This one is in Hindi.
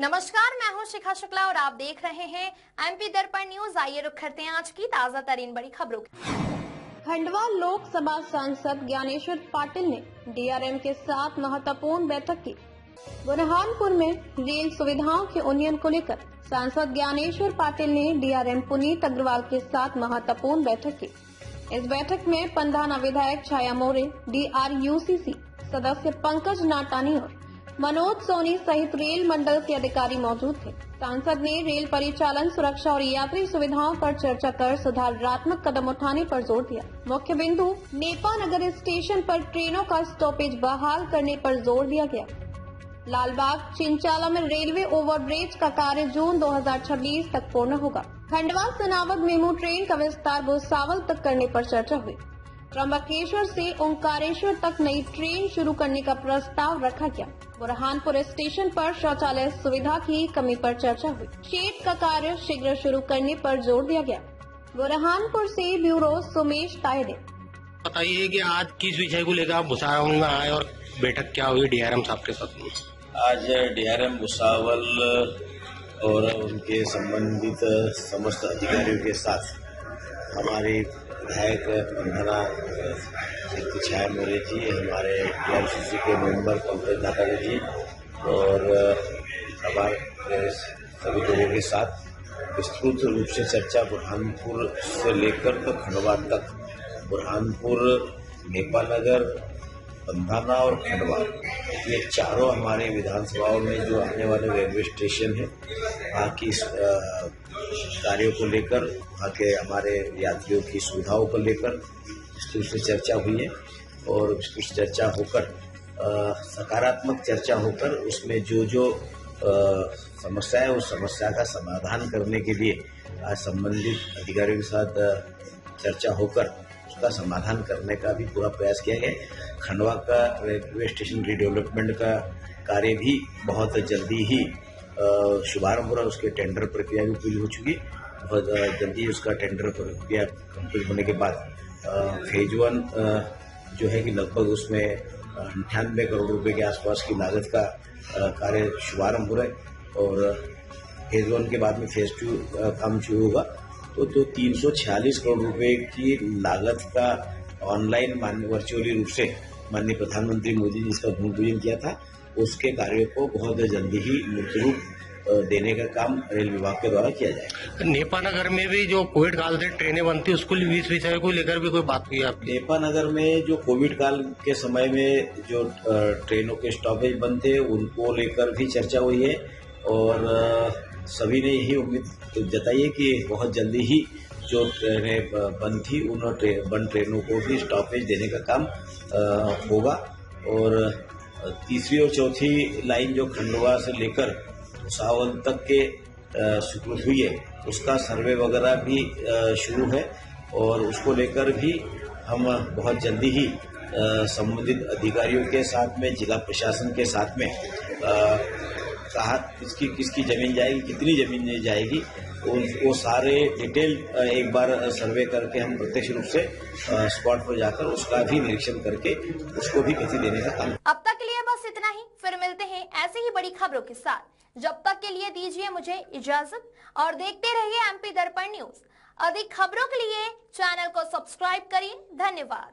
नमस्कार, मैं हूं शिखा शुक्ला और आप देख रहे हैं एमपी दर्पण न्यूज। आइए रुक करते हैं आज की ताजा तरीन बड़ी खबरों की। खंडवा लोकसभा सांसद ज्ञानेश्वर पाटिल ने डीआरएम के साथ महत्वपूर्ण बैठक की। बुरहानपुर में रेल सुविधाओं के उन्नयन को लेकर सांसद ज्ञानेश्वर पाटिल ने डीआरएम पुनीत अग्रवाल के साथ महत्वपूर्ण बैठक की। इस बैठक में पंधाना विधायक छाया मोरे, DRUCC सदस्य पंकज नाटानी और मनोज सोनी सहित रेल मंडल के अधिकारी मौजूद थे। सांसद ने रेल परिचालन, सुरक्षा और यात्री सुविधाओं पर चर्चा कर सुधारात्मक कदम उठाने पर जोर दिया। मुख्य बिंदु नेपा नगर स्टेशन पर ट्रेनों का स्टॉपेज बहाल करने पर जोर दिया गया। लालबाग चिंचाला में रेलवे ओवरब्रिज का कार्य जून 2026 तक पूर्ण होगा। खंडवा सनावद मेमू ट्रेन का विस्तार भुसावल तक करने पर चर्चा हुई। त्र्यंबकेश्वर से ओंकारेश्वर तक नई ट्रेन शुरू करने का प्रस्ताव रखा गया। बुरहानपुर स्टेशन पर शौचालय सुविधा की कमी पर चर्चा हुई। शेड का कार्य शीघ्र शुरू करने पर जोर दिया गया। बुरहानपुर से ब्यूरो सुमेश तायडे। बताइए कि आज किस विषय को लेकर आप भुसावल में आए और बैठक क्या हुई डीआरएम साहब के साथ में? आज डीआरएम भुसावल और उनके संबंधित समस्त अधिकारियों के साथ हमारे विधायक पंधाना छाया मोरे जी, हमारे DRUCC के मेंबर पंकज नाटानी जी और हमारे सभी लोगों के साथ विस्तृत रूप से चर्चा बुरहानपुर से लेकर तो खंडवा तक, बुरहानपुर, नेपा नगर, पंधाना और खंडवा, ये चारों हमारे विधानसभाओं में जो आने वाले रेलवे स्टेशन है, वहाँ की कार्यों को लेकर, वहाँ के हमारे यात्रियों की सुविधाओं को लेकर विस्तृत से चर्चा हुई है और विस्तृत चर्चा होकर सकारात्मक चर्चा होकर उसमें जो समस्या है उस समस्या का समाधान करने के लिए आज संबंधित अधिकारियों के साथ चर्चा होकर उसका समाधान करने का भी पूरा प्रयास किया गया। खंडवा का रेलवे स्टेशन रिडेवलपमेंट का कार्य भी बहुत जल्दी ही शुभारंभ हो रहा है। उसके टेंडर प्रक्रिया भी पूरी हो चुकी। बहुत जल्दी उसका टेंडर प्रक्रिया कंप्लीट होने के बाद फेज 1 जो है कि लगभग उसमें 98 करोड़ रुपए के आसपास की लागत का कार्य शुभारंभ हो रहा है और फेज 1 के बाद में फेज 2 काम शुरू होगा तो 346 करोड़ रुपए की लागत का ऑनलाइन वर्चुअली रूप से माननीय प्रधानमंत्री मोदी जी इसका भूमि पूजन किया था। उसके कार्यों को बहुत जल्दी ही मूर्त रूप देने का काम रेल विभाग के द्वारा किया जाएगा। नेपा नगर में भी जो कोविड काल से ट्रेनें बंद थी उसको इस विषय को लेकर भी कोई बात हुई आपकी? नेपा नगर में जो कोविड काल के समय में जो ट्रेनों के स्टॉपेज बंद थे उनको लेकर भी चर्चा हुई है और सभी ने यही उम्मीद जताई है कि बहुत जल्दी ही जो ट्रेनें बंद थी उन बंद ट्रेनों को भी स्टॉपेज देने का काम होगा और तीसरी और चौथी लाइन जो खंडवा से लेकर भुसावल तक के स्वीकृत हुई है उसका सर्वे वगैरह भी शुरू है और उसको लेकर भी हम बहुत जल्दी ही संबंधित अधिकारियों के साथ में, जिला प्रशासन के साथ में कहा किसकी जमीन जाएगी, कितनी जमीन जाएगी, वो सारे डिटेल एक बार सर्वे करके हम प्रत्यक्ष रूप से स्पॉट पर जाकर उसका भी निरीक्षण करके उसको भी गति देने का काम। अब तक के लिए बस इतना ही, फिर मिलते हैं ऐसे ही बड़ी खबरों के साथ। जब तक के लिए दीजिए मुझे इजाजत और देखते रहिए एमपी दर्पण न्यूज। अधिक खबरों के लिए चैनल को सब्सक्राइब करिए। धन्यवाद।